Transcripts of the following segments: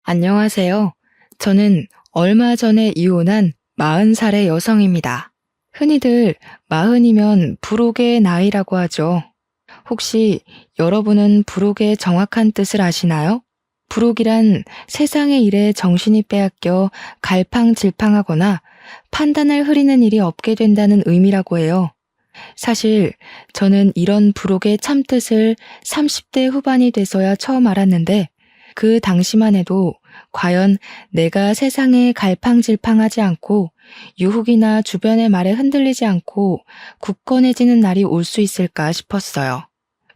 안녕하세요. 저는 얼마 전에 이혼한 40살의 여성입니다. 흔히들 마흔이면 불혹의 나이라고 하죠. 혹시 여러분은 불혹의 정확한 뜻을 아시나요? 불혹이란 세상의 일에 정신이 빼앗겨 갈팡질팡하거나 판단을 흐리는 일이 없게 된다는 의미라고 해요. 사실 저는 이런 불혹의 참뜻을 30대 후반이 돼서야 처음 알았는데 그 당시만 해도 과연 내가 세상에 갈팡질팡하지 않고 유혹이나 주변의 말에 흔들리지 않고 굳건해지는 날이 올 수 있을까 싶었어요.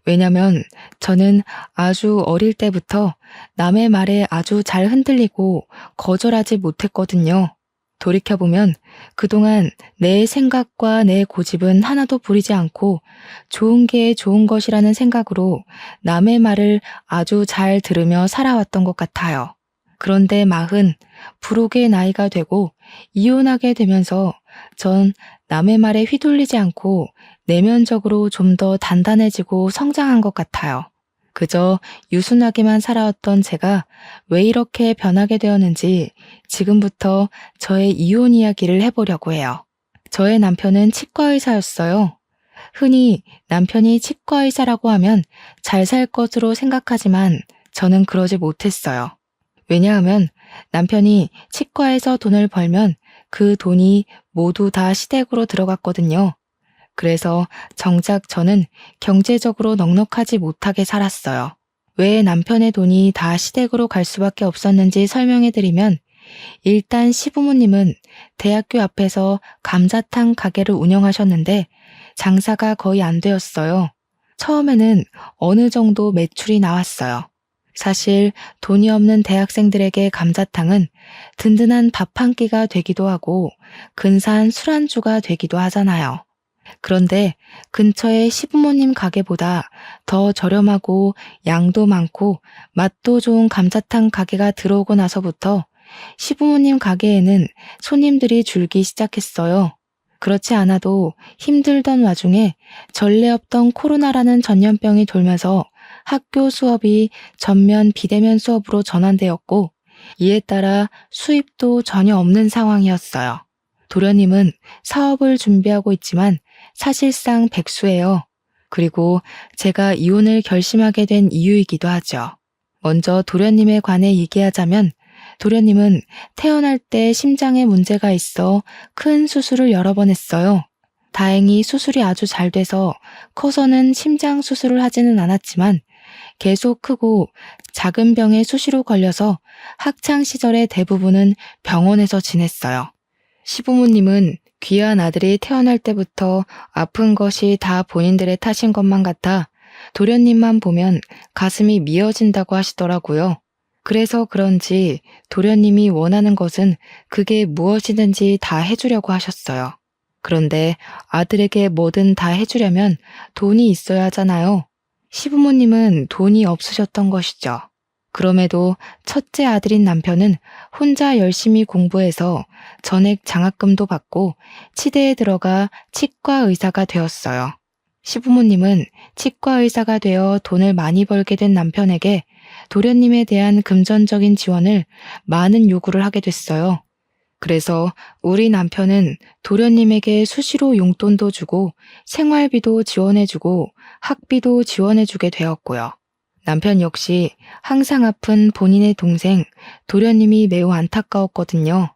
왜냐면 저는 아주 어릴 때부터 남의 말에 아주 잘 흔들리고 거절하지 못했거든요. 돌이켜보면 그동안 내 생각과 내 고집은 하나도 부리지 않고 좋은 게 좋은 것이라는 생각으로 남의 말을 아주 잘 들으며 살아왔던 것 같아요. 그런데 불혹의 나이가 되고 이혼하게 되면서 전 남의 말에 휘둘리지 않고 내면적으로 좀 더 단단해지고 성장한 것 같아요. 그저 유순하게만 살아왔던 제가 왜 이렇게 변하게 되었는지 지금부터 저의 이혼 이야기를 해보려고 해요. 저의 남편은 치과의사였어요. 흔히 남편이 치과의사라고 하면 잘 살 것으로 생각하지만 저는 그러지 못했어요. 왜냐하면 남편이 치과에서 돈을 벌면 그 돈이 모두 다 시댁으로 들어갔거든요. 그래서 정작 저는 경제적으로 넉넉하지 못하게 살았어요. 왜 남편의 돈이 다 시댁으로 갈 수밖에 없었는지 설명해드리면 일단 시부모님은 대학교 앞에서 감자탕 가게를 운영하셨는데 장사가 거의 안 되었어요. 처음에는 어느 정도 매출이 나왔어요. 사실 돈이 없는 대학생들에게 감자탕은 든든한 밥 한 끼가 되기도 하고 근사한 술안주가 되기도 하잖아요. 그런데 근처의 시부모님 가게보다 더 저렴하고 양도 많고 맛도 좋은 감자탕 가게가 들어오고 나서부터 시부모님 가게에는 손님들이 줄기 시작했어요. 그렇지 않아도 힘들던 와중에 전례 없던 코로나라는 전염병이 돌면서 학교 수업이 전면 비대면 수업으로 전환되었고 이에 따라 수입도 전혀 없는 상황이었어요. 도련님은 사업을 준비하고 있지만 사실상 백수예요. 그리고 제가 이혼을 결심하게 된 이유이기도 하죠. 먼저 도련님에 관해 얘기하자면 도련님은 태어날 때 심장에 문제가 있어 큰 수술을 여러 번 했어요. 다행히 수술이 아주 잘 돼서 커서는 심장 수술을 하지는 않았지만 계속 크고 작은 병에 수시로 걸려서 학창 시절의 대부분은 병원에서 지냈어요. 시부모님은 귀한 아들이 태어날 때부터 아픈 것이 다 본인들의 탓인 것만 같아 도련님만 보면 가슴이 미어진다고 하시더라고요. 그래서 그런지 도련님이 원하는 것은 그게 무엇이든지 다 해주려고 하셨어요. 그런데 아들에게 뭐든 다 해주려면 돈이 있어야 하잖아요. 시부모님은 돈이 없으셨던 것이죠. 그럼에도 첫째 아들인 남편은 혼자 열심히 공부해서 전액 장학금도 받고 치대에 들어가 치과 의사가 되었어요. 시부모님은 치과 의사가 되어 돈을 많이 벌게 된 남편에게 도련님에 대한 금전적인 지원을 많은 요구를 하게 됐어요. 그래서 우리 남편은 도련님에게 수시로 용돈도 주고 생활비도 지원해주고 학비도 지원해주게 되었고요. 남편 역시 항상 아픈 본인의 동생 도련님이 매우 안타까웠거든요.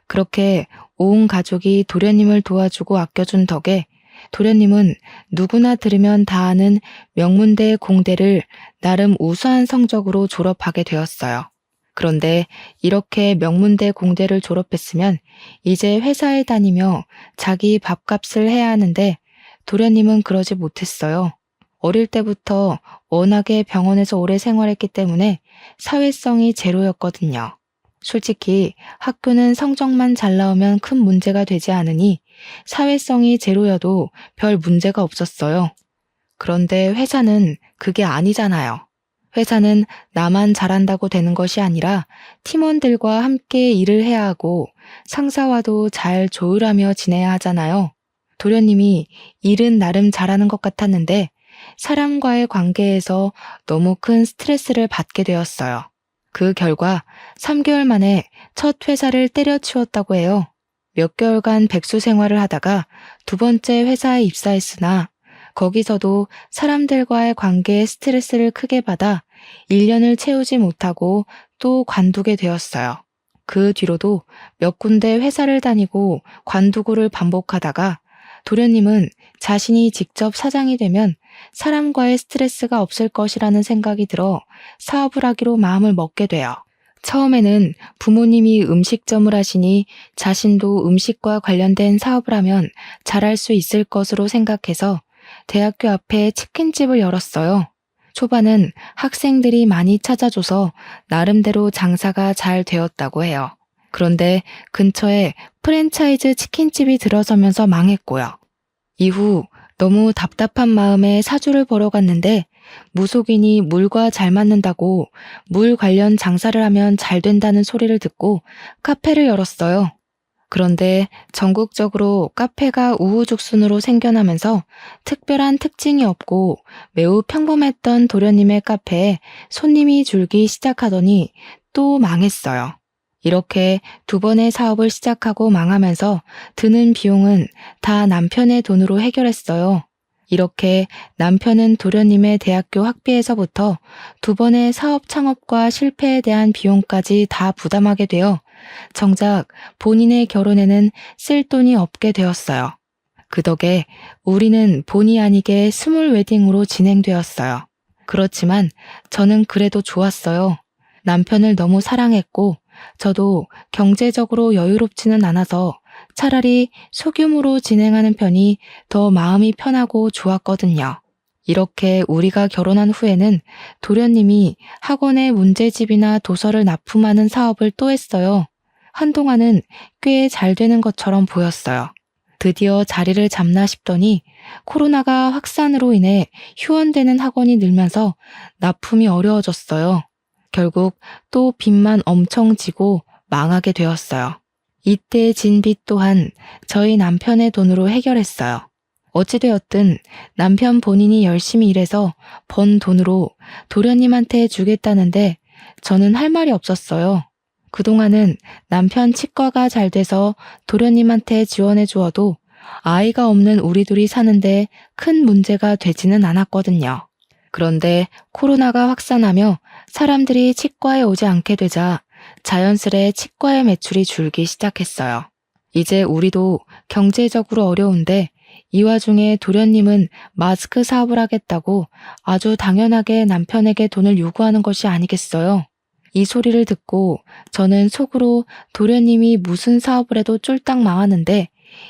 그렇게 온 가족이 도련님을 도와주고 아껴준 덕에 도련님은 누구나 들으면 다 아는 명문대 공대를 나름 우수한 성적으로 졸업하게 되었어요. 그런데 이렇게 명문대 공대를 졸업했으면 이제 회사에 다니며 자기 밥값을 해야 하는데 도련님은 그러지 못했어요. 어릴 때부터 워낙에 병원에서 오래 생활했기 때문에 사회성이 제로였거든요. 솔직히 학교는 성적만 잘 나오면 큰 문제가 되지 않으니 사회성이 제로여도 별 문제가 없었어요. 그런데 회사는 그게 아니잖아요. 회사는 나만 잘한다고 되는 것이 아니라 팀원들과 함께 일을 해야 하고 상사와도 잘 조율하며 지내야 하잖아요. 도련님이 일은 나름 잘하는 것 같았는데 사람과의 관계에서 너무 큰 스트레스를 받게 되었어요. 그 결과 3개월 만에 첫 회사를 때려치웠다고 해요. 몇 개월간 백수 생활을 하다가 두 번째 회사에 입사했으나 거기서도 사람들과의 관계에 스트레스를 크게 받아 1년을 채우지 못하고 또 관두게 되었어요. 그 뒤로도 몇 군데 회사를 다니고 관두고를 반복하다가 도련님은 자신이 직접 사장이 되면 사람과의 스트레스가 없을 것이라는 생각이 들어 사업을 하기로 마음을 먹게 돼요. 처음에는 부모님이 음식점을 하시니 자신도 음식과 관련된 사업을 하면 잘할 수 있을 것으로 생각해서 대학교 앞에 치킨집을 열었어요. 초반은 학생들이 많이 찾아줘서 나름대로 장사가 잘 되었다고 해요. 그런데 근처에 프랜차이즈 치킨집이 들어서면서 망했고요. 이후 너무 답답한 마음에 사주를 보러 갔는데 무속인이 물과 잘 맞는다고 물 관련 장사를 하면 잘 된다는 소리를 듣고 카페를 열었어요. 그런데 전국적으로 카페가 우후죽순으로 생겨나면서 특별한 특징이 없고 매우 평범했던 도련님의 카페에 손님이 줄기 시작하더니 또 망했어요. 이렇게 두 번의 사업을 시작하고 망하면서 드는 비용은 다 남편의 돈으로 해결했어요. 이렇게 남편은 도련님의 대학교 학비에서부터 두 번의 사업 창업과 실패에 대한 비용까지 다 부담하게 되어 정작 본인의 결혼에는 쓸 돈이 없게 되었어요. 그 덕에 우리는 본의 아니게 스몰 웨딩으로 진행되었어요. 그렇지만 저는 그래도 좋았어요. 남편을 너무 사랑했고 저도 경제적으로 여유롭지는 않아서 차라리 소규모로 진행하는 편이 더 마음이 편하고 좋았거든요. 이렇게 우리가 결혼한 후에는 도련님이 학원에 문제집이나 도서를 납품하는 사업을 또 했어요. 한동안은 꽤 잘 되는 것처럼 보였어요. 드디어 자리를 잡나 싶더니 코로나가 확산으로 인해 휴원되는 학원이 늘면서 납품이 어려워졌어요. 결국 또 빚만 엄청 지고 망하게 되었어요. 이때 진 빚 또한 저희 남편의 돈으로 해결했어요. 어찌되었든 남편 본인이 열심히 일해서 번 돈으로 도련님한테 주겠다는데 저는 할 말이 없었어요. 그동안은 남편 치과가 잘 돼서 도련님한테 지원해 주어도 아이가 없는 우리 둘이 사는데 큰 문제가 되지는 않았거든요. 그런데 코로나가 확산하며 사람들이 치과에 오지 않게 되자 자연스레 치과의 매출이 줄기 시작했어요. 이제 우리도 경제적으로 어려운데 이 와중에 도련님은 마스크 사업을 하겠다고 아주 당연하게 남편에게 돈을 요구하는 것이 아니겠어요. 이 소리를 듣고 저는 속으로 도련님이 무슨 사업을 해도 쫄딱 망하는데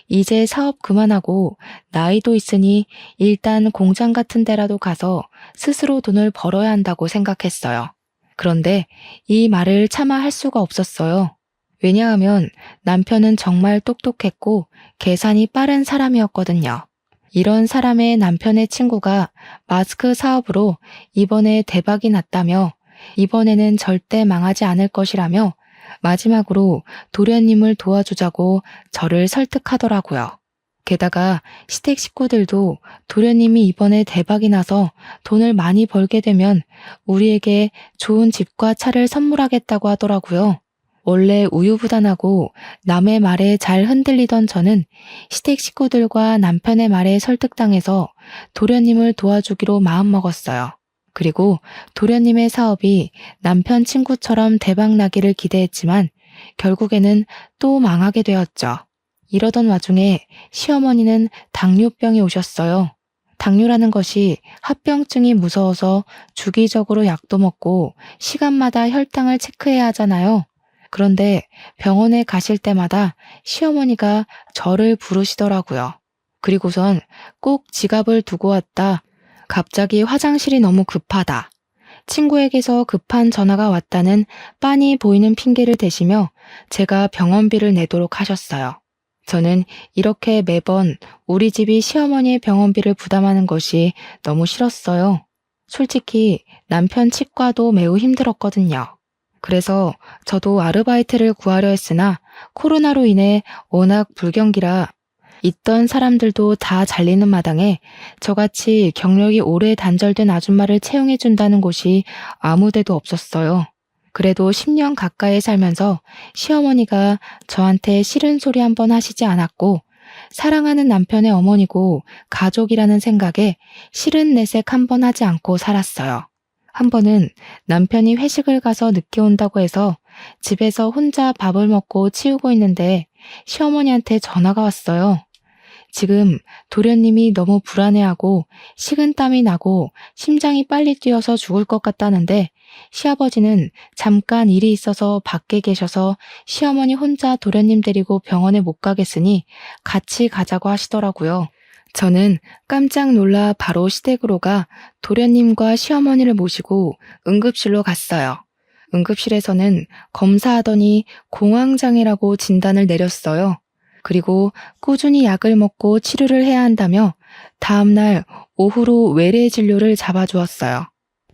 이제 사업 그만하고 나이도 있으니 일단 공장 같은 데라도 가서 스스로 돈을 벌어야 한다고 생각했어요. 그런데 이 말을 차마 할 수가 없었어요. 왜냐하면 남편은 정말 똑똑했고 계산이 빠른 사람이었거든요. 이런 사람의 남편의 친구가 마스크 사업으로 이번에 대박이 났다며 이번에는 절대 망하지 않을 것이라며 마지막으로 도련님을 도와주자고 저를 설득하더라고요. 게다가 시댁 식구들도 도련님이 이번에 대박이 나서 돈을 많이 벌게 되면 우리에게 좋은 집과 차를 선물하겠다고 하더라고요. 원래 우유부단하고 남의 말에 잘 흔들리던 저는 시댁 식구들과 남편의 말에 설득당해서 도련님을 도와주기로 마음먹었어요. 그리고 도련님의 사업이 남편 친구처럼 대박나기를 기대했지만 결국에는 또 망하게 되었죠. 이러던 와중에 시어머니는 당뇨병이 오셨어요. 당뇨라는 것이 합병증이 무서워서 주기적으로 약도 먹고 시간마다 혈당을 체크해야 하잖아요. 그런데 병원에 가실 때마다 시어머니가 저를 부르시더라고요. 그리고선 꼭 지갑을 두고 왔다. 갑자기 화장실이 너무 급하다. 친구에게서 급한 전화가 왔다는 빤히 보이는 핑계를 대시며 제가 병원비를 내도록 하셨어요. 저는 이렇게 매번 우리 집이 시어머니의 병원비를 부담하는 것이 너무 싫었어요. 솔직히 남편 치과도 매우 힘들었거든요. 그래서 저도 아르바이트를 구하려 했으나 코로나로 인해 워낙 불경기라 있던 사람들도 다 잘리는 마당에 저같이 경력이 오래 단절된 아줌마를 채용해준다는 곳이 아무 데도 없었어요. 그래도 10년 가까이 살면서 시어머니가 저한테 싫은 소리 한 번 하시지 않았고, 사랑하는 남편의 어머니고 가족이라는 생각에 싫은 내색 한 번 하지 않고 살았어요. 한 번은 남편이 회식을 가서 늦게 온다고 해서 집에서 혼자 밥을 먹고 치우고 있는데 시어머니한테 전화가 왔어요. 지금 도련님이 너무 불안해하고 식은땀이 나고 심장이 빨리 뛰어서 죽을 것 같다는데 시아버지는 잠깐 일이 있어서 밖에 계셔서 시어머니 혼자 도련님 데리고 병원에 못 가겠으니 같이 가자고 하시더라고요. 저는 깜짝 놀라 바로 시댁으로 가 도련님과 시어머니를 모시고 응급실로 갔어요. 응급실에서는 검사하더니 공황장애라고 진단을 내렸어요. 그리고 꾸준히 약을 먹고 치료를 해야 한다며 다음날 오후로 외래 진료를 잡아주었어요.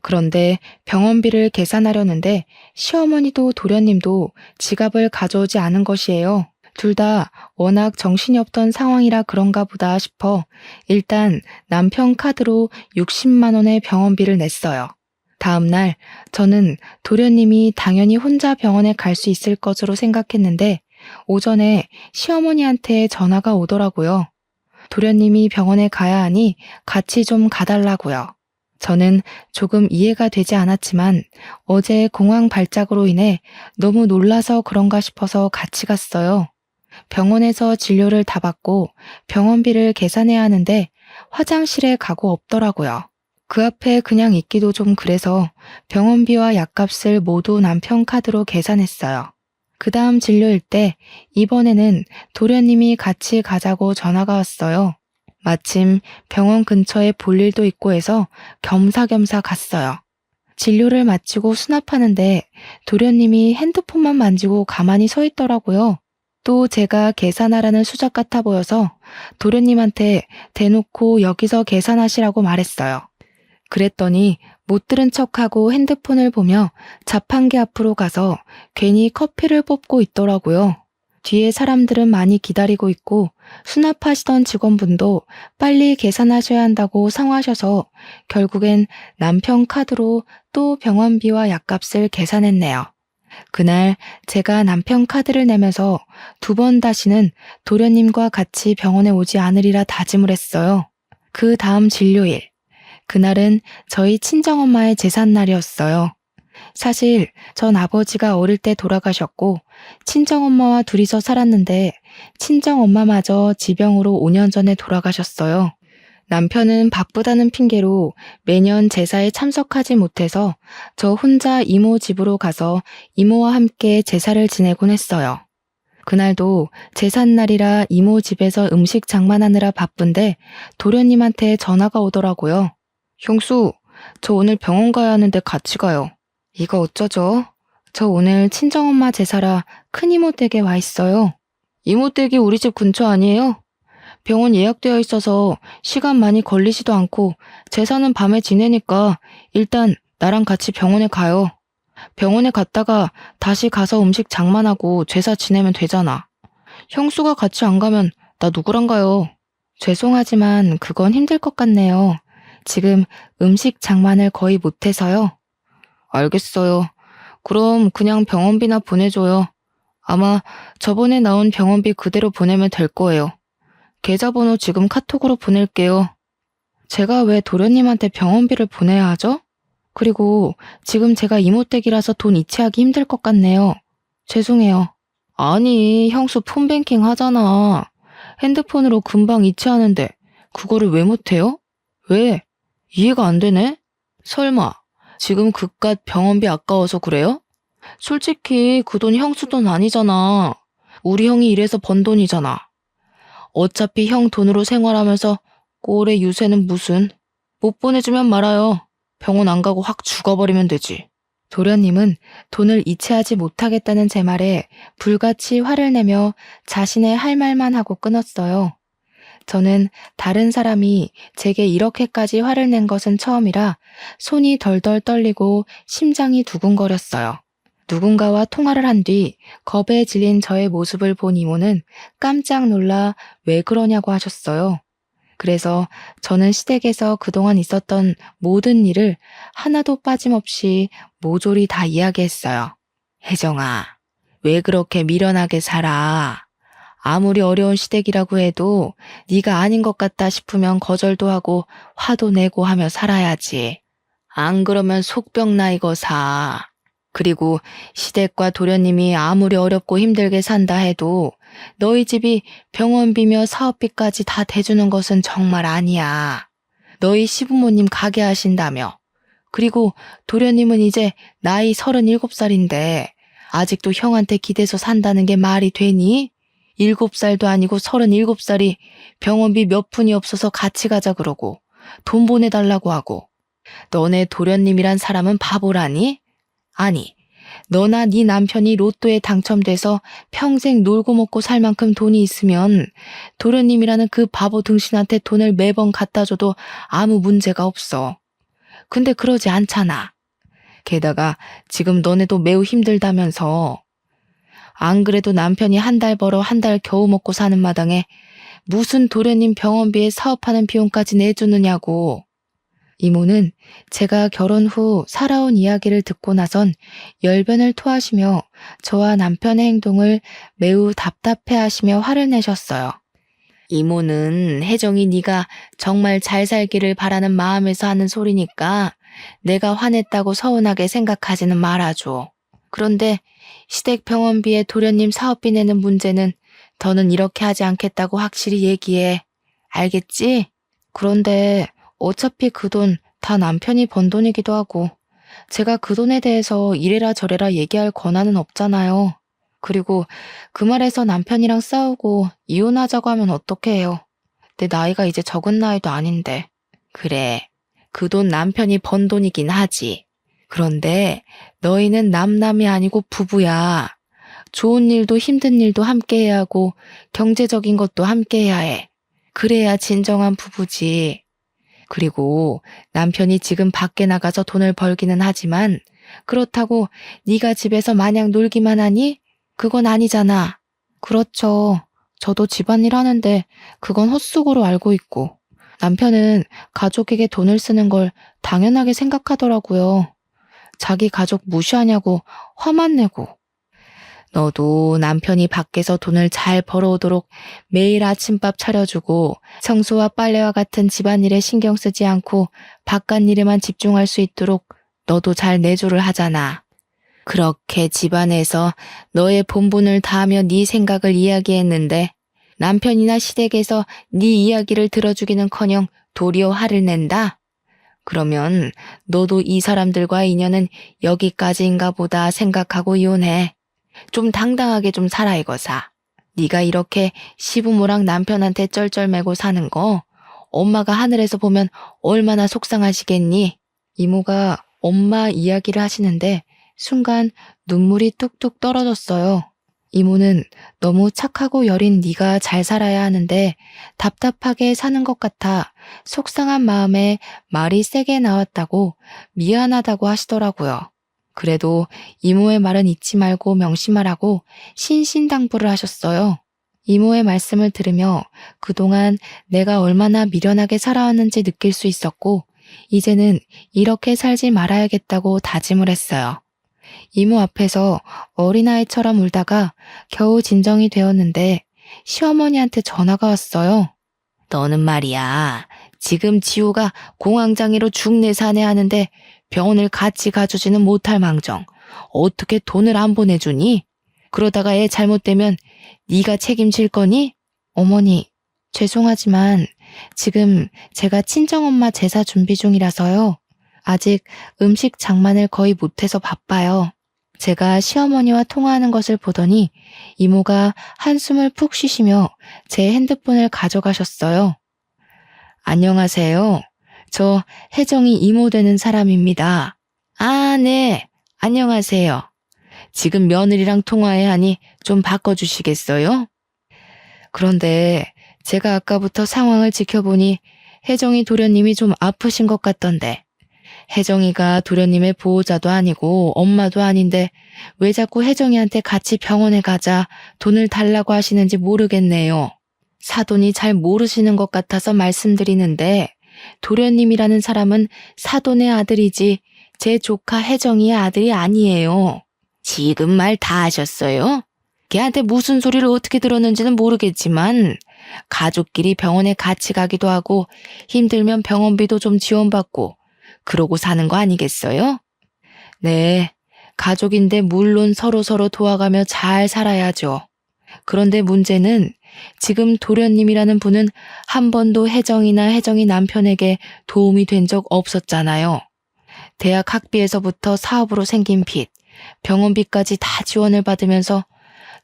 그런데 병원비를 계산하려는데 시어머니도 도련님도 지갑을 가져오지 않은 것이에요. 둘 다 워낙 정신이 없던 상황이라 그런가 보다 싶어 일단 남편 카드로 60만 원의 병원비를 냈어요. 다음날 저는 도련님이 당연히 혼자 병원에 갈 수 있을 것으로 생각했는데 오전에 시어머니한테 전화가 오더라고요. 도련님이 병원에 가야 하니 같이 좀 가달라고요. 저는 조금 이해가 되지 않았지만 어제 공황 발작으로 인해 너무 놀라서 그런가 싶어서 같이 갔어요. 병원에서 진료를 다 받고 병원비를 계산해야 하는데 화장실에 가고 없더라고요. 그 앞에 그냥 있기도 좀 그래서 병원비와 약값을 모두 남편 카드로 계산했어요. 그 다음 진료일 때 이번에는 도련님이 같이 가자고 전화가 왔어요. 마침 병원 근처에 볼 일도 있고 해서 겸사겸사 갔어요. 진료를 마치고 수납하는데 도련님이 핸드폰만 만지고 가만히 서 있더라고요. 또 제가 계산하라는 수작 같아 보여서 도련님한테 대놓고 여기서 계산하시라고 말했어요. 그랬더니 못 들은 척하고 핸드폰을 보며 자판기 앞으로 가서 괜히 커피를 뽑고 있더라고요. 뒤에 사람들은 많이 기다리고 있고 수납하시던 직원분도 빨리 계산하셔야 한다고 상호하셔서 결국엔 남편 카드로 또 병원비와 약값을 계산했네요. 그날 제가 남편 카드를 내면서 2번 다시는 도련님과 같이 병원에 오지 않으리라 다짐을 했어요. 그 다음 진료일. 그날은 저희 친정엄마의 제삿날이었어요. 사실 전 아버지가 어릴 때 돌아가셨고 친정엄마와 둘이서 살았는데 친정엄마마저 지병으로 5년 전에 돌아가셨어요. 남편은 바쁘다는 핑계로 매년 제사에 참석하지 못해서 저 혼자 이모 집으로 가서 이모와 함께 제사를 지내곤 했어요. 그날도 제삿날이라 이모 집에서 음식 장만하느라 바쁜데 도련님한테 전화가 오더라고요. 형수, 저 오늘 병원 가야 하는데 같이 가요. 이거 어쩌죠? 저 오늘 친정엄마 제사라 큰이모 댁에 와 있어요. 이모 댁이 우리 집 근처 아니에요? 병원 예약되어 있어서 시간 많이 걸리지도 않고 제사는 밤에 지내니까 일단 나랑 같이 병원에 가요. 병원에 갔다가 다시 가서 음식 장만하고 제사 지내면 되잖아. 형수가 같이 안 가면 나 누구랑 가요? 죄송하지만 그건 힘들 것 같네요. 지금 음식 장만을 거의 못해서요. 알겠어요. 그럼 그냥 병원비나 보내줘요. 아마 저번에 나온 병원비 그대로 보내면 될 거예요. 계좌번호 지금 카톡으로 보낼게요. 제가 왜 도련님한테 병원비를 보내야 하죠? 그리고 지금 제가 이모댁이라서 돈 이체하기 힘들 것 같네요. 죄송해요. 아니, 형수 폰뱅킹 하잖아. 핸드폰으로 금방 이체하는데 그거를 왜 못해요? 왜? 이해가 안 되네? 설마 지금 그깟 병원비 아까워서 그래요? 솔직히 그 돈 형수 돈 아니잖아. 우리 형이 일해서 번 돈이잖아. 어차피 형 돈으로 생활하면서 꼴의 유세는 무슨. 못 보내주면 말아요. 병원 안 가고 확 죽어버리면 되지. 도련님은 돈을 이체하지 못하겠다는 제 말에 불같이 화를 내며 자신의 할 말만 하고 끊었어요. 저는 다른 사람이 제게 이렇게까지 화를 낸 것은 처음이라 손이 덜덜 떨리고 심장이 두근거렸어요. 누군가와 통화를 한 뒤 겁에 질린 저의 모습을 본 이모는 깜짝 놀라 왜 그러냐고 하셨어요. 그래서 저는 시댁에서 그동안 있었던 모든 일을 하나도 빠짐없이 모조리 다 이야기했어요. 혜정아, 왜 그렇게 미련하게 살아? 아무리 어려운 시댁이라고 해도 네가 아닌 것 같다 싶으면 거절도 하고 화도 내고 하며 살아야지. 안 그러면 속병 나이거사. 그리고 시댁과 도련님이 아무리 어렵고 힘들게 산다 해도 너희 집이 병원비며 사업비까지 다 대주는 것은 정말 아니야. 너희 시부모님 가게 하신다며. 그리고 도련님은 이제 나이 37살인데 아직도 형한테 기대서 산다는 게 말이 되니? 7살도 아니고 37살이 병원비 몇 푼이 없어서 같이 가자 그러고 돈 보내달라고 하고 너네 도련님이란 사람은 바보라니? 아니, 너나 네 남편이 로또에 당첨돼서 평생 놀고 먹고 살 만큼 돈이 있으면 도련님이라는 그 바보 등신한테 돈을 매번 갖다 줘도 아무 문제가 없어. 근데 그러지 않잖아. 게다가 지금 너네도 매우 힘들다면서. 안 그래도 남편이 한 달 벌어 한 달 겨우 먹고 사는 마당에 무슨 도련님 병원비에 사업하는 비용까지 내주느냐고. 이모는 제가 결혼 후 살아온 이야기를 듣고 나선 열변을 토하시며 저와 남편의 행동을 매우 답답해하시며 화를 내셨어요. 이모는 혜정이 네가 정말 잘 살기를 바라는 마음에서 하는 소리니까 내가 화냈다고 서운하게 생각하지는 말아줘. 그런데 시댁 병원비에 도련님 사업비 내는 문제는 더는 이렇게 하지 않겠다고 확실히 얘기해. 알겠지? 그런데 어차피 그 돈 다 남편이 번 돈이기도 하고 제가 그 돈에 대해서 이래라 저래라 얘기할 권한은 없잖아요. 그리고 그 말에서 남편이랑 싸우고 이혼하자고 하면 어떡해 해요. 내 나이가 이제 적은 나이도 아닌데. 그래, 그 돈 남편이 번 돈이긴 하지. 그런데 너희는 남남이 아니고 부부야. 좋은 일도 힘든 일도 함께 해야 하고 경제적인 것도 함께 해야 해. 그래야 진정한 부부지. 그리고 남편이 지금 밖에 나가서 돈을 벌기는 하지만 그렇다고 네가 집에서 마냥 놀기만 하니? 그건 아니잖아. 그렇죠. 저도 집안일 하는데 그건 헛수고로 알고 있고 남편은 가족에게 돈을 쓰는 걸 당연하게 생각하더라고요. 자기 가족 무시하냐고 화만 내고. 너도 남편이 밖에서 돈을 잘 벌어오도록 매일 아침밥 차려주고 청소와 빨래와 같은 집안일에 신경 쓰지 않고 바깥 일에만 집중할 수 있도록 너도 잘 내조를 하잖아. 그렇게 집안에서 너의 본분을 다하며 네 생각을 이야기했는데 남편이나 시댁에서 네 이야기를 들어주기는커녕 도리어 화를 낸다? 그러면 너도 이 사람들과의 인연은 여기까지인가 보다 생각하고 이혼해. 좀 당당하게 좀 살아 이거사. 네가 이렇게 시부모랑 남편한테 쩔쩔매고 사는 거 엄마가 하늘에서 보면 얼마나 속상하시겠니? 이모가 엄마 이야기를 하시는데 순간 눈물이 뚝뚝 떨어졌어요. 이모는 너무 착하고 여린 네가 잘 살아야 하는데 답답하게 사는 것 같아 속상한 마음에 말이 세게 나왔다고 미안하다고 하시더라고요. 그래도 이모의 말은 잊지 말고 명심하라고 신신당부를 하셨어요. 이모의 말씀을 들으며 그동안 내가 얼마나 미련하게 살아왔는지 느낄 수 있었고 이제는 이렇게 살지 말아야겠다고 다짐을 했어요. 이모 앞에서 어린아이처럼 울다가 겨우 진정이 되었는데 시어머니한테 전화가 왔어요. 너는 말이야. 지금 지호가 공황장애로 중내사내 하는데 병원을 같이 가주지는 못할 망정. 어떻게 돈을 안 보내주니? 그러다가 애 잘못되면 네가 책임질 거니? 어머니, 죄송하지만 지금 제가 친정엄마 제사 준비 중이라서요. 아직 음식 장만을 거의 못해서 바빠요. 제가 시어머니와 통화하는 것을 보더니 이모가 한숨을 푹 쉬시며 제 핸드폰을 가져가셨어요. 안녕하세요. 저 혜정이 이모 되는 사람입니다. 아, 네. 안녕하세요. 지금 며느리랑 통화해야 하니 좀 바꿔주시겠어요? 그런데 제가 아까부터 상황을 지켜보니 혜정이 도련님이 좀 아프신 것 같던데 혜정이가 도련님의 보호자도 아니고 엄마도 아닌데 왜 자꾸 혜정이한테 같이 병원에 가자 돈을 달라고 하시는지 모르겠네요. 사돈이 잘 모르시는 것 같아서 말씀드리는데 도련님이라는 사람은 사돈의 아들이지 제 조카 혜정이의 아들이 아니에요. 지금 말 다 하셨어요? 걔한테 무슨 소리를 어떻게 들었는지는 모르겠지만 가족끼리 병원에 같이 가기도 하고 힘들면 병원비도 좀 지원받고 그러고 사는 거 아니겠어요? 네, 가족인데 물론 서로서로 도와가며 잘 살아야죠. 그런데 문제는 지금 도련님이라는 분은 한 번도 혜정이 남편에게 도움이 된 적 없었잖아요. 대학 학비에서부터 사업으로 생긴 빚, 병원비까지 다 지원을 받으면서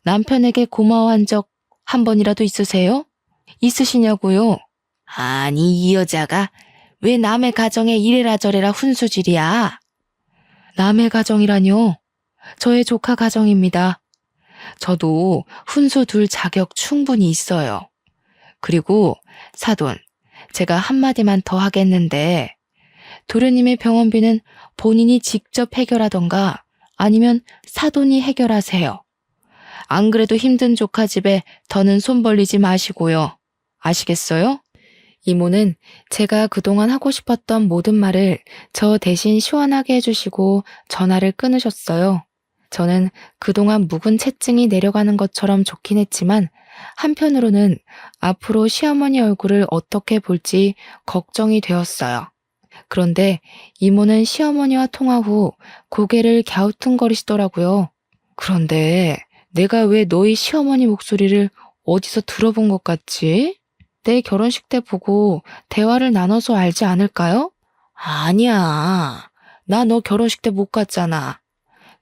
남편에게 고마워한 적 한 번이라도 있으세요? 있으시냐고요? 아니, 이 여자가 왜 남의 가정에 이래라 저래라 훈수질이야? 남의 가정이라뇨? 저의 조카 가정입니다. 저도 훈수 둘 자격 충분히 있어요. 그리고 사돈, 제가 한마디만 더 하겠는데 도련님의 병원비는 본인이 직접 해결하던가 아니면 사돈이 해결하세요. 안 그래도 힘든 조카 집에 더는 손 벌리지 마시고요. 아시겠어요? 이모는 제가 그동안 하고 싶었던 모든 말을 저 대신 시원하게 해주시고 전화를 끊으셨어요. 저는 그동안 묵은 채증이 내려가는 것처럼 좋긴 했지만 한편으로는 앞으로 시어머니 얼굴을 어떻게 볼지 걱정이 되었어요. 그런데 이모는 시어머니와 통화 후 고개를 갸우뚱거리시더라고요. 그런데 내가 왜 너희 시어머니 목소리를 어디서 들어본 것 같지? 내 결혼식 때 보고 대화를 나눠서 알지 않을까요? 아니야. 나 너 결혼식 때 못 갔잖아.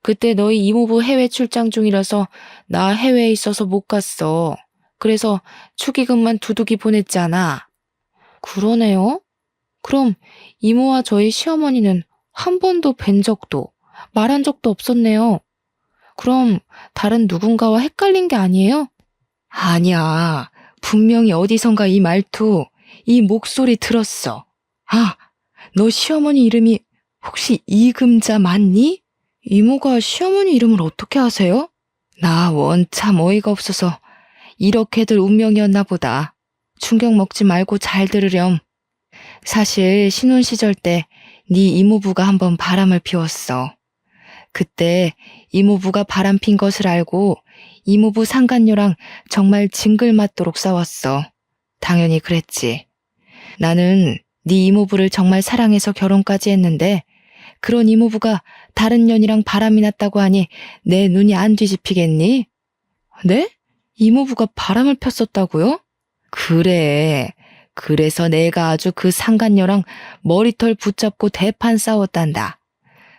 그때 너희 이모부 해외 출장 중이라서 나 해외에 있어서 못 갔어. 그래서 축의금만 두둑이 보냈잖아. 그러네요. 그럼 이모와 저희 시어머니는 한 번도 뵌 적도, 말한 적도 없었네요. 그럼 다른 누군가와 헷갈린 게 아니에요? 아니야. 분명히 어디선가 이 말투, 이 목소리 들었어. 아, 너 시어머니 이름이 혹시 이금자 맞니? 이모가 시어머니 이름을 어떻게 아세요? 나 원참 어이가 없어서 이렇게들 운명이었나 보다. 충격 먹지 말고 잘 들으렴. 사실 신혼 시절 때 네 이모부가 한번 바람을 피웠어. 그때 이모부가 바람 핀 것을 알고 이모부 상간녀랑 정말 징글맞도록 싸웠어. 당연히 그랬지. 나는 네 이모부를 정말 사랑해서 결혼까지 했는데 그런 이모부가 다른 년이랑 바람이 났다고 하니 내 눈이 안 뒤집히겠니? 네? 이모부가 바람을 폈었다고요? 그래. 그래서 내가 아주 그 상간녀랑 머리털 붙잡고 대판 싸웠단다.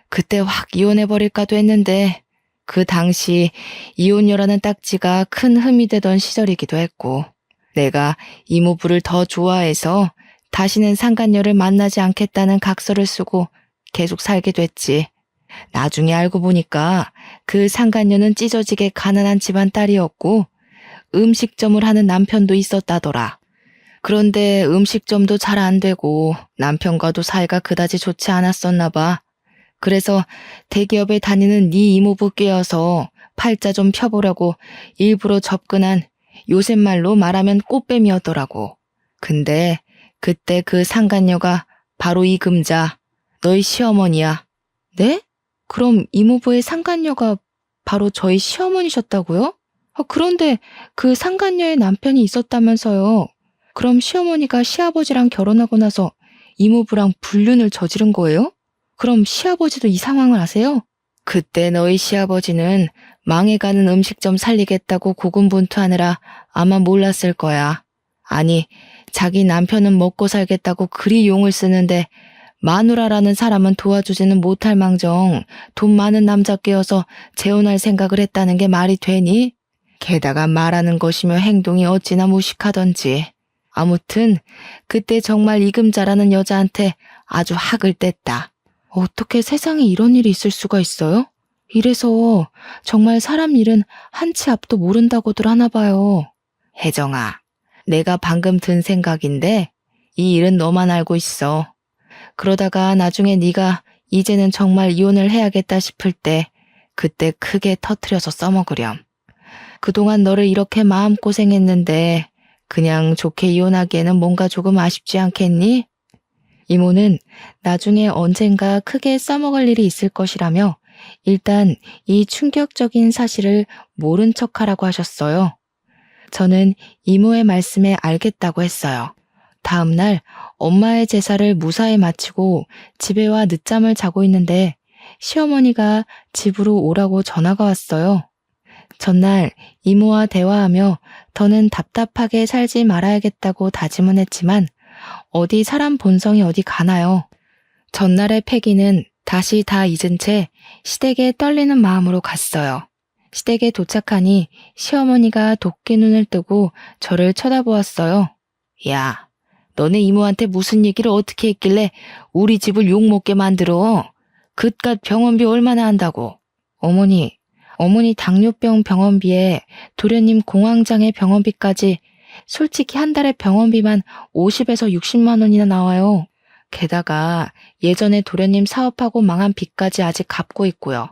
그때 확 이혼해버릴까도 했는데 그 당시 이혼녀라는 딱지가 큰 흠이 되던 시절이기도 했고 내가 이모부를 더 좋아해서 다시는 상간녀를 만나지 않겠다는 각서를 쓰고 계속 살게 됐지. 나중에 알고 보니까 그 상간녀는 찢어지게 가난한 집안 딸이었고 음식점을 하는 남편도 있었다더라. 그런데 음식점도 잘 안 되고 남편과도 사이가 그다지 좋지 않았었나 봐. 그래서 대기업에 다니는 네 이모부 꿰어서 팔자 좀 펴보려고 일부러 접근한 요새 말로 말하면 꽃뱀이었더라고. 근데 그때 그 상간녀가 바로 이 금자, 너희 시어머니야. 네? 그럼 이모부의 상간녀가 바로 저희 시어머니셨다고요? 그런데 그 상간녀의 남편이 있었다면서요. 그럼 시어머니가 시아버지랑 결혼하고 나서 이모부랑 불륜을 저지른 거예요? 그럼 시아버지도 이 상황을 아세요? 그때 너희 시아버지는 망해가는 음식점 살리겠다고 고군분투하느라 아마 몰랐을 거야. 아니, 자기 남편은 먹고 살겠다고 그리 용을 쓰는데 마누라라는 사람은 도와주지는 못할 망정 돈 많은 남자 꿰어서 재혼할 생각을 했다는 게 말이 되니? 게다가 말하는 것이며 행동이 어찌나 무식하던지. 아무튼 그때 정말 이금자라는 여자한테 아주 학을 뗐다. 어떻게 세상에 이런 일이 있을 수가 있어요? 이래서 정말 사람 일은 한치 앞도 모른다고들 하나 봐요. 혜정아, 내가 방금 든 생각인데 이 일은 너만 알고 있어. 그러다가 나중에 네가 이제는 정말 이혼을 해야겠다 싶을 때 그때 크게 터트려서 써먹으렴. 그동안 너를 이렇게 마음고생했는데 그냥 좋게 이혼하기에는 뭔가 조금 아쉽지 않겠니? 이모는 나중에 언젠가 크게 써먹을 일이 있을 것이라며 일단 이 충격적인 사실을 모른 척하라고 하셨어요. 저는 이모의 말씀에 알겠다고 했어요. 다음 날 엄마의 제사를 무사히 마치고 집에 와 늦잠을 자고 있는데 시어머니가 집으로 오라고 전화가 왔어요. 전날 이모와 대화하며 더는 답답하게 살지 말아야겠다고 다짐은 했지만 어디 사람 본성이 어디 가나요. 전날의 패기는 다시 다 잊은 채 시댁에 떨리는 마음으로 갔어요. 시댁에 도착하니 시어머니가 도끼 눈을 뜨고 저를 쳐다보았어요. 야, 너네 이모한테 무슨 얘기를 어떻게 했길래 우리 집을 욕먹게 만들어? 그깟 병원비 얼마나 한다고? 어머니 당뇨병 병원비에 도련님 공황장애 병원비까지 솔직히 한 달에 병원비만 50에서 60만 원이나 나와요. 게다가 예전에 도련님 사업하고 망한 빚까지 아직 갚고 있고요.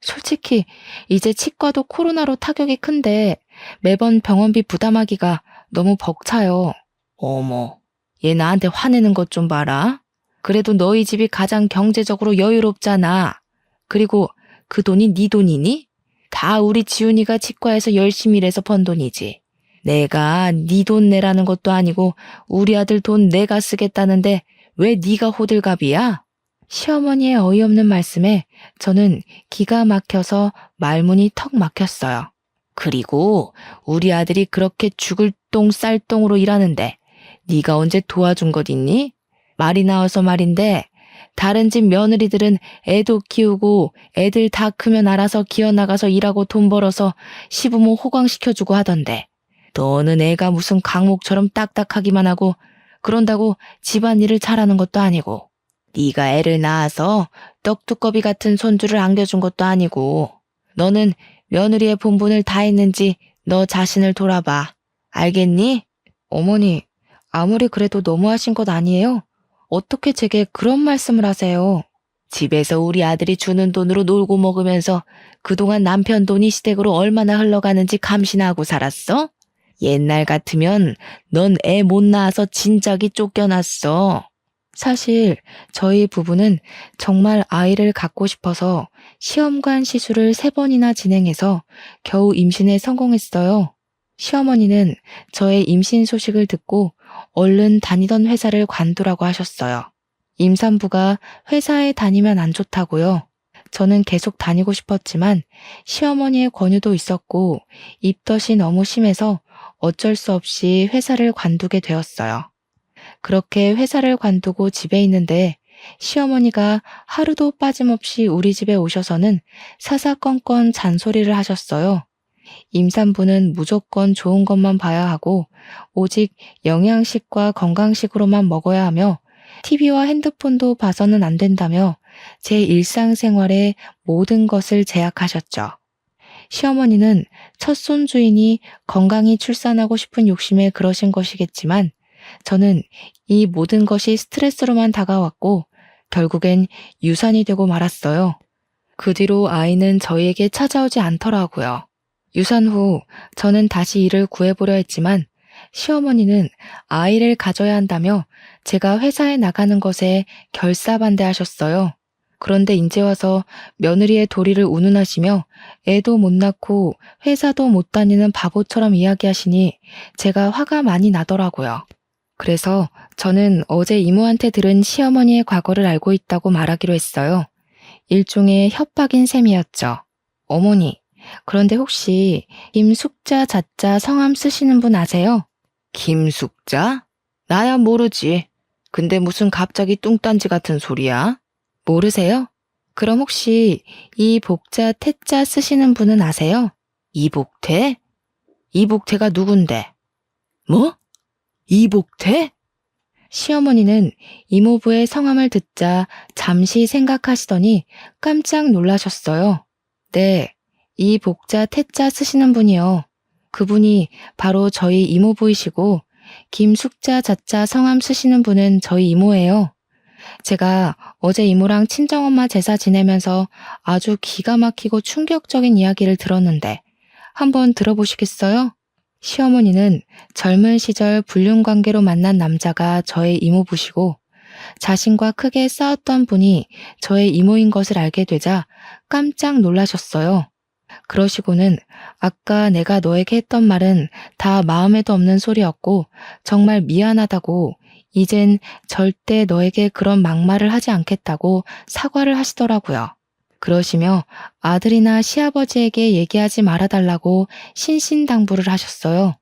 솔직히 이제 치과도 코로나로 타격이 큰데 매번 병원비 부담하기가 너무 벅차요. 어머, 얘 나한테 화내는 것 좀 봐라. 그래도 너희 집이 가장 경제적으로 여유롭잖아. 그리고 그 돈이 네 돈이니? 다 우리 지훈이가 치과에서 열심히 일해서 번 돈이지. 내가 네 돈 내라는 것도 아니고 우리 아들 돈 내가 쓰겠다는데 왜 네가 호들갑이야? 시어머니의 어이없는 말씀에 저는 기가 막혀서 말문이 턱 막혔어요. 그리고 우리 아들이 그렇게 죽을 똥 쌀 똥으로 일하는데 네가 언제 도와준 것 있니? 말이 나와서 말인데 다른 집 며느리들은 애도 키우고 애들 다 크면 알아서 기어나가서 일하고 돈 벌어서 시부모 호강시켜주고 하던데 너는 애가 무슨 강목처럼 딱딱하기만 하고 그런다고 집안일을 잘하는 것도 아니고 네가 애를 낳아서 떡두꺼비 같은 손주를 안겨준 것도 아니고 너는 며느리의 본분을 다 했는지 너 자신을 돌아봐. 알겠니? 어머니, 아무리 그래도 너무하신 것 아니에요? 어떻게 제게 그런 말씀을 하세요? 집에서 우리 아들이 주는 돈으로 놀고 먹으면서 그동안 남편 돈이 시댁으로 얼마나 흘러가는지 감시나 하고 살았어? 옛날 같으면 넌 애 못 낳아서 진작이 쫓겨났어. 사실 저희 부부는 정말 아이를 갖고 싶어서 시험관 시술을 3번이나 진행해서 겨우 임신에 성공했어요. 시어머니는 저의 임신 소식을 듣고 얼른 다니던 회사를 관두라고 하셨어요. 임산부가 회사에 다니면 안 좋다고요. 저는 계속 다니고 싶었지만 시어머니의 권유도 있었고 입덧이 너무 심해서 어쩔 수 없이 회사를 관두게 되었어요. 그렇게 회사를 관두고 집에 있는데 시어머니가 하루도 빠짐없이 우리 집에 오셔서는 사사건건 잔소리를 하셨어요. 임산부는 무조건 좋은 것만 봐야 하고 오직 영양식과 건강식으로만 먹어야 하며 TV와 핸드폰도 봐서는 안 된다며 제 일상생활의 모든 것을 제약하셨죠. 시어머니는 첫 손주이니 건강히 출산하고 싶은 욕심에 그러신 것이겠지만 저는 이 모든 것이 스트레스로만 다가왔고 결국엔 유산이 되고 말았어요. 그 뒤로 아이는 저희에게 찾아오지 않더라고요. 유산 후 저는 다시 일을 구해보려 했지만 시어머니는 아이를 가져야 한다며 제가 회사에 나가는 것에 결사반대하셨어요. 그런데 이제 와서 며느리의 도리를 운운하시며 애도 못 낳고 회사도 못 다니는 바보처럼 이야기하시니 제가 화가 많이 나더라고요. 그래서 저는 어제 이모한테 들은 시어머니의 과거를 알고 있다고 말하기로 했어요. 일종의 협박인 셈이었죠. 어머니, 그런데 혹시 김숙자 자자 성함 쓰시는 분 아세요? 김숙자? 나야 모르지. 근데 무슨 갑자기 뚱딴지 같은 소리야? 모르세요? 그럼 혹시 이 복자 태자 쓰시는 분은 아세요? 이복태? 이복태가 누군데? 뭐? 이복태? 시어머니는 이모부의 성함을 듣자 잠시 생각하시더니 깜짝 놀라셨어요. 네, 이 복자 태자 쓰시는 분이요. 그분이 바로 저희 이모부이시고 김숙자 자자 성함 쓰시는 분은 저희 이모예요. 제가 어제 이모랑 친정엄마 제사 지내면서 아주 기가 막히고 충격적인 이야기를 들었는데 한번 들어보시겠어요? 시어머니는 젊은 시절 불륜관계로 만난 남자가 저의 이모부시고 자신과 크게 싸웠던 분이 저의 이모인 것을 알게 되자 깜짝 놀라셨어요. 그러시고는 아까 내가 너에게 했던 말은 다 마음에도 없는 소리였고 정말 미안하다고 이젠 절대 너에게 그런 막말을 하지 않겠다고 사과를 하시더라고요. 그러시며 아들이나 시아버지에게 얘기하지 말아달라고 신신당부를 하셨어요.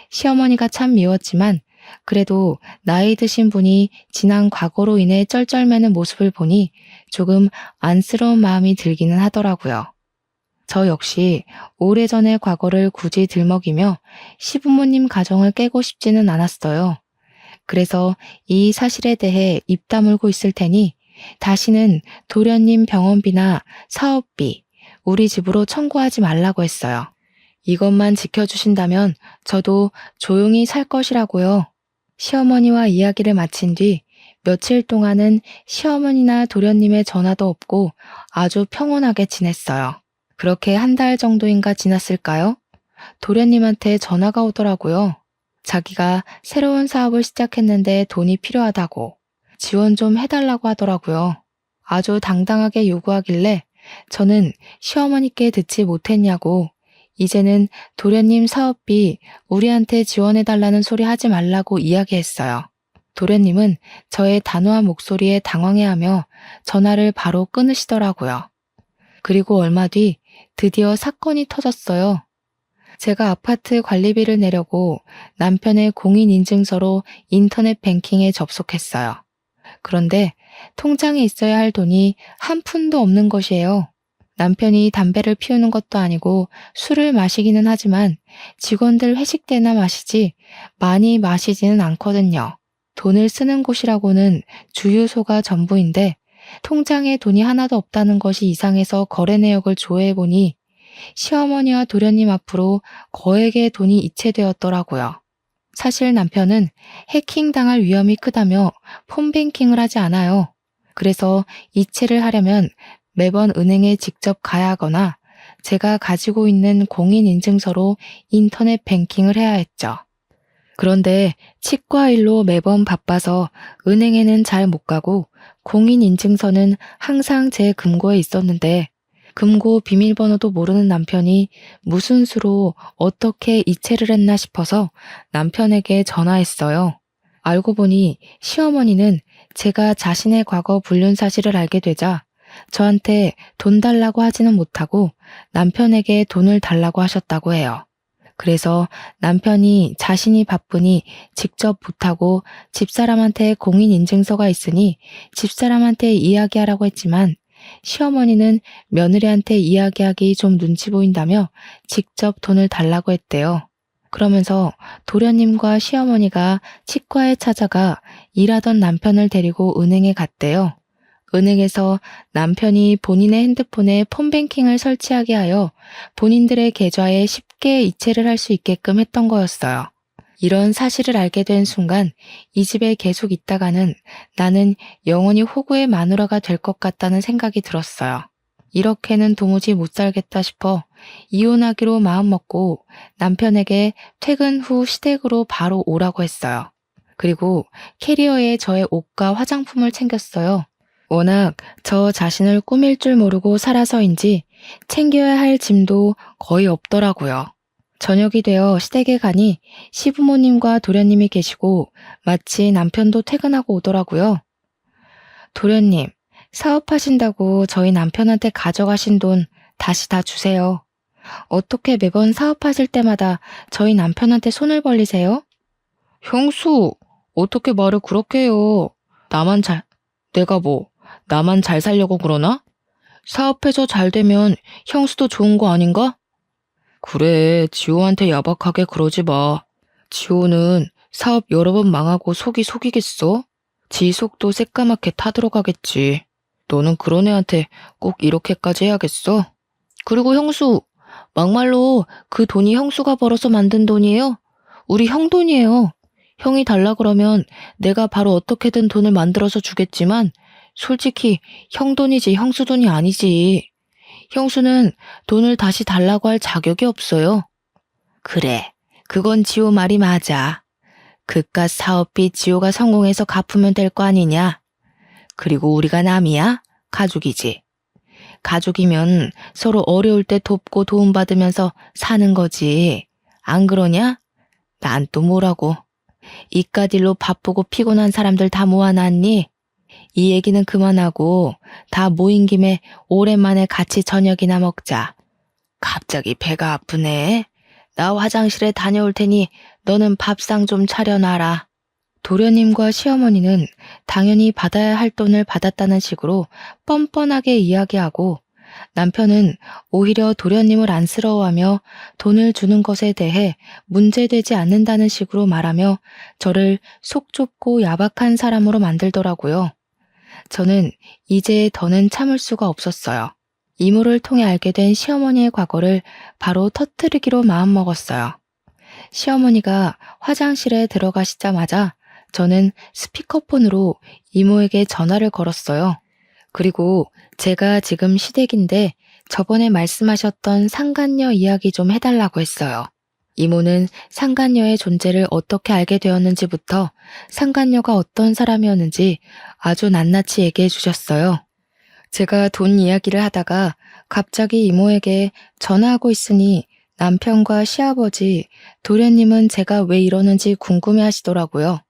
시어머니가 참 미웠지만 그래도 나이 드신 분이 지난 과거로 인해 쩔쩔매는 모습을 보니 조금 안쓰러운 마음이 들기는 하더라고요. 저 역시 오래전의 과거를 굳이 들먹이며 시부모님 가정을 깨고 싶지는 않았어요. 그래서 이 사실에 대해 입 다물고 있을 테니 다시는 도련님 병원비나 사업비 우리 집으로 청구하지 말라고 했어요. 이것만 지켜주신다면 저도 조용히 살 것이라고요. 시어머니와 이야기를 마친 뒤 며칠 동안은 시어머니나 도련님의 전화도 없고 아주 평온하게 지냈어요. 그렇게 한 달 정도인가 지났을까요? 도련님한테 전화가 오더라고요. 자기가 새로운 사업을 시작했는데 돈이 필요하다고 지원 좀 해달라고 하더라고요. 아주 당당하게 요구하길래 저는 시어머니께 듣지 못했냐고 이제는 도련님 사업비 우리한테 지원해달라는 소리 하지 말라고 이야기했어요. 도련님은 저의 단호한 목소리에 당황해하며 전화를 바로 끊으시더라고요. 그리고 얼마 뒤 드디어 사건이 터졌어요. 제가 아파트 관리비를 내려고 남편의 공인인증서로 인터넷 뱅킹에 접속했어요. 그런데 통장에 있어야 할 돈이 한 푼도 없는 것이에요. 남편이 담배를 피우는 것도 아니고 술을 마시기는 하지만 직원들 회식 때나 마시지 많이 마시지는 않거든요. 돈을 쓰는 곳이라고는 주유소가 전부인데 통장에 돈이 하나도 없다는 것이 이상해서 거래 내역을 조회해보니 시어머니와 도련님 앞으로 거액의 돈이 이체되었더라고요. 사실 남편은 해킹당할 위험이 크다며 폰뱅킹을 하지 않아요. 그래서 이체를 하려면 매번 은행에 직접 가야 하거나 제가 가지고 있는 공인인증서로 인터넷 뱅킹을 해야 했죠. 그런데 치과 일로 매번 바빠서 은행에는 잘 못 가고 공인인증서는 항상 제 금고에 있었는데 금고 비밀번호도 모르는 남편이 무슨 수로 어떻게 이체를 했나 싶어서 남편에게 전화했어요. 알고 보니 시어머니는 제가 자신의 과거 불륜 사실을 알게 되자 저한테 돈 달라고 하지는 못하고 남편에게 돈을 달라고 하셨다고 해요. 그래서 남편이 자신이 바쁘니 직접 못하고 집사람한테 공인인증서가 있으니 집사람한테 이야기하라고 했지만 시어머니는 며느리한테 이야기하기 좀 눈치 보인다며 직접 돈을 달라고 했대요. 그러면서 도련님과 시어머니가 치과에 찾아가 일하던 남편을 데리고 은행에 갔대요. 은행에서 남편이 본인의 핸드폰에 폰뱅킹을 설치하게 하여 본인들의 계좌에 쉽게 이체를 할 수 있게끔 했던 거였어요. 이런 사실을 알게 된 순간 이 집에 계속 있다가는 나는 영원히 호구의 마누라가 될 것 같다는 생각이 들었어요. 이렇게는 도무지 못 살겠다 싶어 이혼하기로 마음먹고 남편에게 퇴근 후 시댁으로 바로 오라고 했어요. 그리고 캐리어에 저의 옷과 화장품을 챙겼어요. 워낙 저 자신을 꾸밀 줄 모르고 살아서인지 챙겨야 할 짐도 거의 없더라고요. 저녁이 되어 시댁에 가니 시부모님과 도련님이 계시고 마치 남편도 퇴근하고 오더라고요. 도련님, 사업하신다고 저희 남편한테 가져가신 돈 다시 다 주세요. 어떻게 매번 사업하실 때마다 저희 남편한테 손을 벌리세요? 형수, 어떻게 말을 그렇게 해요? 내가 나만 잘 살려고 그러나? 사업해서 잘 되면 형수도 좋은 거 아닌가? 그래, 지호한테 야박하게 그러지 마. 지호는 사업 여러 번 망하고 속이 속이겠어? 지 속도 새까맣게 타들어가겠지. 너는 그런 애한테 꼭 이렇게까지 해야겠어? 그리고 형수, 막말로 그 돈이 형수가 벌어서 만든 돈이에요? 우리 형 돈이에요. 형이 달라 그러면 내가 바로 어떻게든 돈을 만들어서 주겠지만 솔직히 형 돈이지 형수 돈이 아니지. 형수는 돈을 다시 달라고 할 자격이 없어요. 그래, 그건 지호 말이 맞아. 그깟 사업비 지호가 성공해서 갚으면 될 거 아니냐? 그리고 우리가 남이야? 가족이지. 가족이면 서로 어려울 때 돕고 도움받으면서 사는 거지. 안 그러냐? 난 또 뭐라고. 이깟 일로 바쁘고 피곤한 사람들 다 모아놨니? 이 얘기는 그만하고 다 모인 김에 오랜만에 같이 저녁이나 먹자. 갑자기 배가 아프네. 나 화장실에 다녀올 테니 너는 밥상 좀 차려놔라. 도련님과 시어머니는 당연히 받아야 할 돈을 받았다는 식으로 뻔뻔하게 이야기하고 남편은 오히려 도련님을 안쓰러워하며 돈을 주는 것에 대해 문제되지 않는다는 식으로 말하며 저를 속 좁고 야박한 사람으로 만들더라고요. 저는 이제 더는 참을 수가 없었어요. 이모를 통해 알게 된 시어머니의 과거를 바로 터뜨리기로 마음먹었어요. 시어머니가 화장실에 들어가시자마자 저는 스피커폰으로 이모에게 전화를 걸었어요. 그리고 제가 지금 시댁인데 저번에 말씀하셨던 상간녀 이야기 좀 해달라고 했어요. 이모는 상간녀의 존재를 어떻게 알게 되었는지부터 상간녀가 어떤 사람이었는지 아주 낱낱이 얘기해 주셨어요. 제가 돈 이야기를 하다가 갑자기 이모에게 전화하고 있으니 남편과 시아버지, 도련님은 제가 왜 이러는지 궁금해 하시더라고요.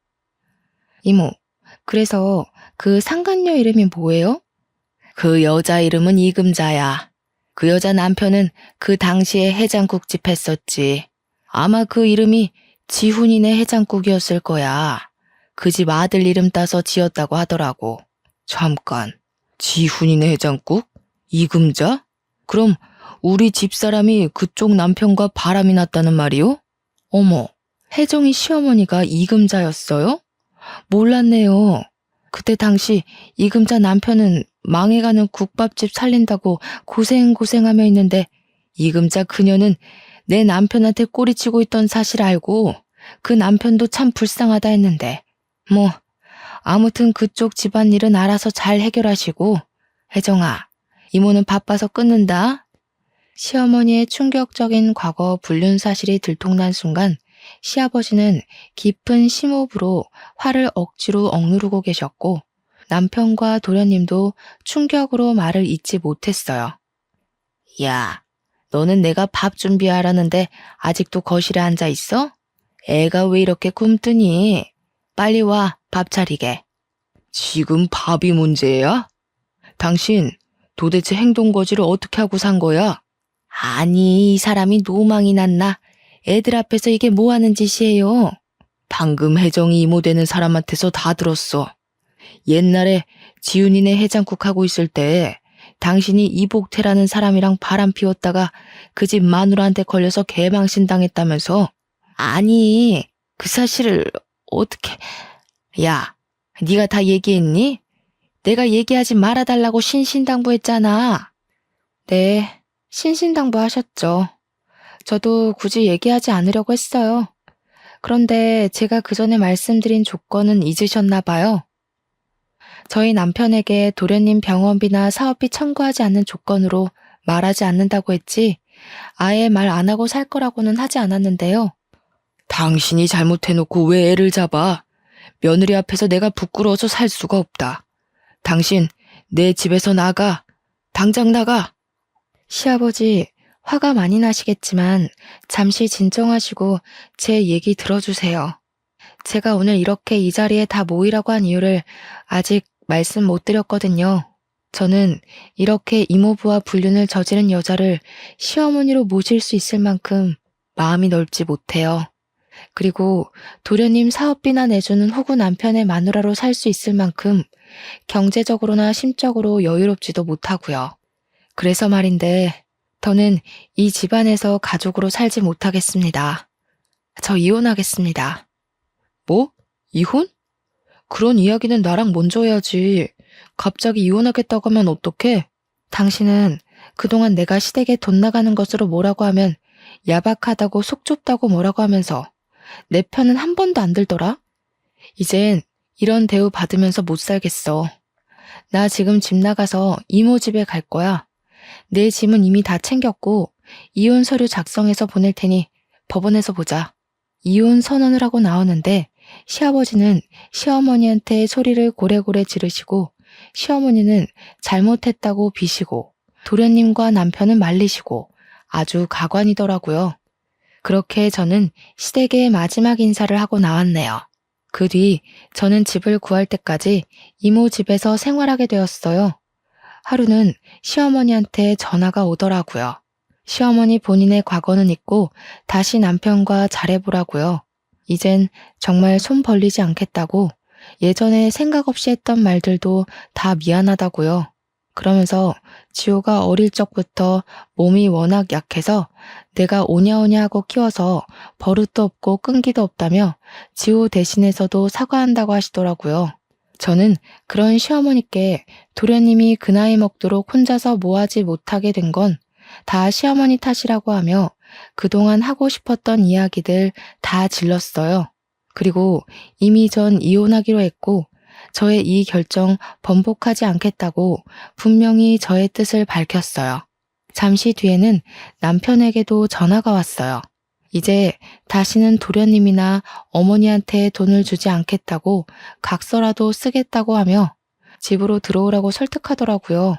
이모, 그래서 그 상간녀 이름이 뭐예요? 그 여자 이름은 이금자야. 그 여자 남편은 그 당시에 해장국집 했었지. 아마 그 이름이 지훈이네 해장국이었을 거야. 그 집 아들 이름 따서 지었다고 하더라고. 잠깐, 지훈이네 해장국? 이금자? 그럼 우리 집사람이 그쪽 남편과 바람이 났다는 말이요? 어머, 혜정이 시어머니가 이금자였어요? 몰랐네요. 그때 당시 이금자 남편은 망해가는 국밥집 살린다고 고생하며 있는데 이금자 그녀는 내 남편한테 꼬리치고 있던 사실 알고 그 남편도 참 불쌍하다 했는데 뭐 아무튼 그쪽 집안일은 알아서 잘 해결하시고 혜정아, 이모는 바빠서 끊는다. 시어머니의 충격적인 과거 불륜 사실이 들통난 순간 시아버지는 깊은 심호흡으로 화를 억지로 억누르고 계셨고 남편과 도련님도 충격으로 말을 잇지 못했어요. 야, 너는 내가 밥 준비하라는데 아직도 거실에 앉아 있어? 애가 왜 이렇게 굶뜨니? 빨리 와, 밥 차리게. 지금 밥이 문제야? 당신 도대체 행동거지를 어떻게 하고 산 거야? 아니, 이 사람이 노망이 났나? 애들 앞에서 이게 뭐 하는 짓이에요? 방금 혜정이 이모 되는 사람한테서 다 들었어. 옛날에 지훈이네 해장국 하고 있을 때 당신이 이복태라는 사람이랑 바람 피웠다가 그 집 마누라한테 걸려서 개망신 당했다면서. 아니, 그 사실을 어떻게... 야, 네가 다 얘기했니? 내가 얘기하지 말아달라고 신신당부했잖아. 네, 신신당부하셨죠. 저도 굳이 얘기하지 않으려고 했어요. 그런데 제가 그 전에 말씀드린 조건은 잊으셨나 봐요. 저희 남편에게 도련님 병원비나 사업비 청구하지 않는 조건으로 말하지 않는다고 했지 아예 말 안 하고 살 거라고는 하지 않았는데요. 당신이 잘못해놓고 왜 애를 잡아? 며느리 앞에서 내가 부끄러워서 살 수가 없다. 당신 내 집에서 나가. 당장 나가. 시아버지, 화가 많이 나시겠지만 잠시 진정하시고 제 얘기 들어주세요. 제가 오늘 이렇게 이 자리에 다 모이라고 한 이유를 아직 말씀 못 드렸거든요. 저는 이렇게 이모부와 불륜을 저지른 여자를 시어머니로 모실 수 있을 만큼 마음이 넓지 못해요. 그리고 도련님 사업비나 내주는 호구 남편의 마누라로 살 수 있을 만큼 경제적으로나 심적으로 여유롭지도 못하고요. 그래서 말인데 더는 이 집안에서 가족으로 살지 못하겠습니다. 저 이혼하겠습니다. 뭐? 이혼? 그런 이야기는 나랑 먼저 해야지. 갑자기 이혼하겠다고 하면 어떡해? 당신은 그동안 내가 시댁에 돈 나가는 것으로 뭐라고 하면 야박하다고 속 좁다고 뭐라고 하면서 내 편은 한 번도 안 들더라? 이젠 이런 대우 받으면서 못 살겠어. 나 지금 집 나가서 이모 집에 갈 거야. 내 짐은 이미 다 챙겼고 이혼 서류 작성해서 보낼 테니 법원에서 보자. 이혼 선언을 하고 나오는데 시아버지는 시어머니한테 소리를 고래고래 지르시고 시어머니는 잘못했다고 비시고 도련님과 남편은 말리시고 아주 가관이더라고요. 그렇게 저는 시댁의 마지막 인사를 하고 나왔네요. 그 뒤 저는 집을 구할 때까지 이모 집에서 생활하게 되었어요. 하루는 시어머니한테 전화가 오더라고요. 시어머니 본인의 과거는 잊고 다시 남편과 잘해보라고요. 이젠 정말 손 벌리지 않겠다고 예전에 생각 없이 했던 말들도 다 미안하다고요. 그러면서 지호가 어릴 적부터 몸이 워낙 약해서 내가 오냐오냐 하고 키워서 버릇도 없고 끈기도 없다며 지호 대신해서도 사과한다고 하시더라고요. 저는 그런 시어머니께 도련님이 그 나이 먹도록 혼자서 뭐하지 못하게 된 건 다 시어머니 탓이라고 하며 그동안 하고 싶었던 이야기들 다 질렀어요. 그리고 이미 전 이혼하기로 했고 저의 이 결정 번복하지 않겠다고 분명히 저의 뜻을 밝혔어요. 잠시 뒤에는 남편에게도 전화가 왔어요. 이제 다시는 도련님이나 어머니한테 돈을 주지 않겠다고 각서라도 쓰겠다고 하며 집으로 들어오라고 설득하더라고요.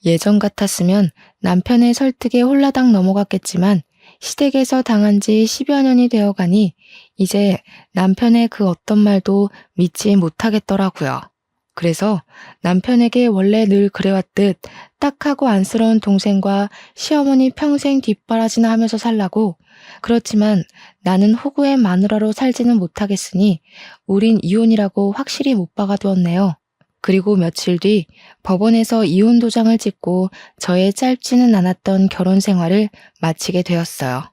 예전 같았으면 남편의 설득에 홀라당 넘어갔겠지만 시댁에서 당한 지 10여 년이 되어가니 이제 남편의 그 어떤 말도 믿지 못하겠더라고요. 그래서 남편에게 원래 늘 그래왔듯 딱하고 안쓰러운 동생과 시어머니 평생 뒷바라지나 하면서 살라고, 그렇지만 나는 호구의 마누라로 살지는 못하겠으니 우린 이혼이라고 확실히 못 박아두었네요. 그리고 며칠 뒤 법원에서 이혼 도장을 찍고 저의 짧지는 않았던 결혼 생활을 마치게 되었어요.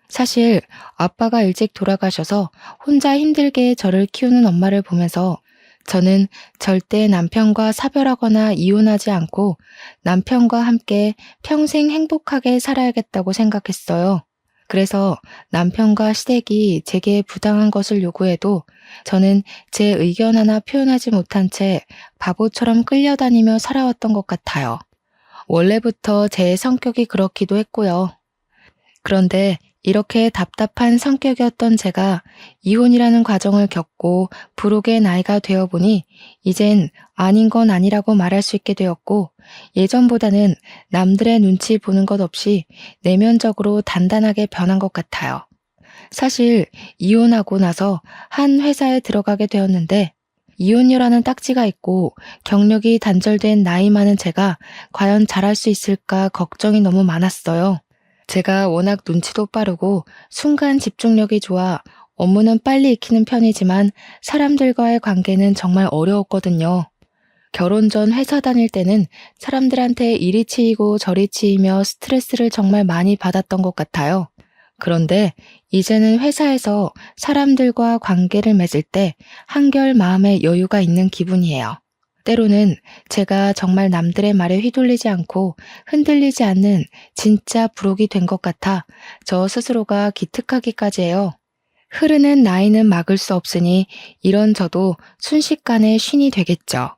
사실 아빠가 일찍 돌아가셔서 혼자 힘들게 저를 키우는 엄마를 보면서 저는 절대 남편과 사별하거나 이혼하지 않고 남편과 함께 평생 행복하게 살아야겠다고 생각했어요. 그래서 남편과 시댁이 제게 부당한 것을 요구해도 저는 제 의견 하나 표현하지 못한 채 바보처럼 끌려다니며 살아왔던 것 같아요. 원래부터 제 성격이 그렇기도 했고요. 그런데 이렇게 답답한 성격이었던 제가 이혼이라는 과정을 겪고 부록의 나이가 되어보니 이젠 아닌 건 아니라고 말할 수 있게 되었고, 예전보다는 남들의 눈치 보는 것 없이 내면적으로 단단하게 변한 것 같아요. 사실 이혼하고 나서 한 회사에 들어가게 되었는데 이혼녀라는 딱지가 있고 경력이 단절된 나이 많은 제가 과연 잘할 수 있을까 걱정이 너무 많았어요. 제가 워낙 눈치도 빠르고 순간 집중력이 좋아 업무는 빨리 익히는 편이지만 사람들과의 관계는 정말 어려웠거든요. 결혼 전 회사 다닐 때는 사람들한테 이리 치이고 저리 치이며 스트레스를 정말 많이 받았던 것 같아요. 그런데 이제는 회사에서 사람들과 관계를 맺을 때 한결 마음에 여유가 있는 기분이에요. 때로는 제가 정말 남들의 말에 휘둘리지 않고 흔들리지 않는 진짜 부록이 된 것 같아 저 스스로가 기특하기까지 해요. 흐르는 나이는 막을 수 없으니 이런 저도 순식간에 쉰이 되겠죠.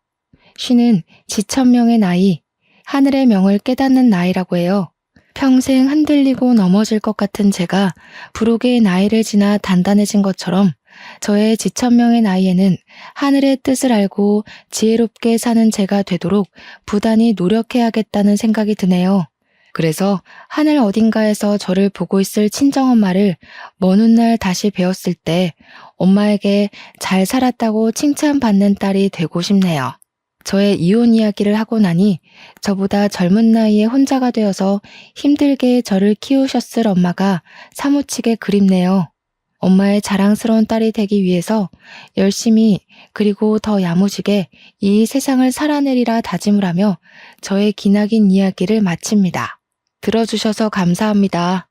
쉰은 지천명의 나이, 하늘의 명을 깨닫는 나이라고 해요. 평생 흔들리고 넘어질 것 같은 제가 부록의 나이를 지나 단단해진 것처럼 저의 지천명의 나이에는 하늘의 뜻을 알고 지혜롭게 사는 제가 되도록 부단히 노력해야겠다는 생각이 드네요. 그래서 하늘 어딘가에서 저를 보고 있을 친정엄마를 먼 훗날 다시 배웠을 때 엄마에게 잘 살았다고 칭찬받는 딸이 되고 싶네요. 저의 이혼 이야기를 하고 나니 저보다 젊은 나이에 혼자가 되어서 힘들게 저를 키우셨을 엄마가 사무치게 그립네요. 엄마의 자랑스러운 딸이 되기 위해서 열심히 그리고 더 야무지게 이 세상을 살아내리라 다짐을 하며 저의 기나긴 이야기를 마칩니다. 들어주셔서 감사합니다.